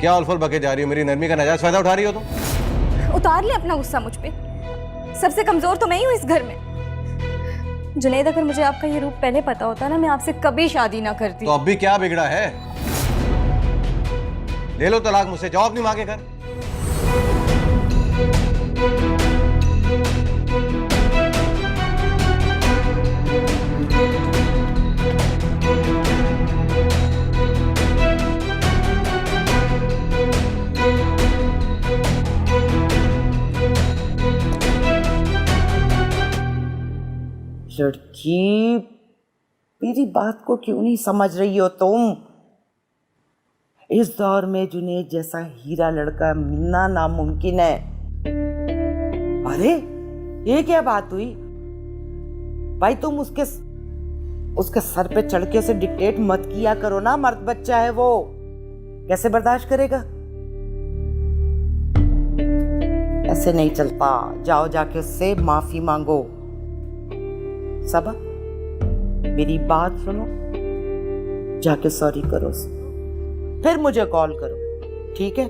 क्या उल्फुल बके जा रही हो? मेरी नरमी का नाजायज फायदा उठा रही हो तुम? उतार ले अपना गुस्सा मुझ पे। सबसे कमजोर तो मैं ही हूँ इस घर में। जुनैद, अगर मुझे आपका ये रूप पहले पता होता ना, मैं आपसे कभी शादी ना करती। तो अब भी क्या बिगड़ा है? ले लो तलाक मुझसे, जाओ अपनी माँ के घर। लड़की, मेरी बात को क्यों नहीं समझ रही हो तुम? इस दौर में जुनैद जैसा हीरा लड़का मिलना नामुमकिन है। अरे ये क्या बात हुई भाई? तुम उसके सर पे चढ़ के उसे डिक्टेट मत किया करो ना। मर्द बच्चा है वो, कैसे बर्दाश्त करेगा? ऐसे नहीं चलता। जाओ जाके उससे माफी मांगो। सबा, मेरी बात सुनो, जाके सॉरी करो, फिर मुझे कॉल करो, ठीक है?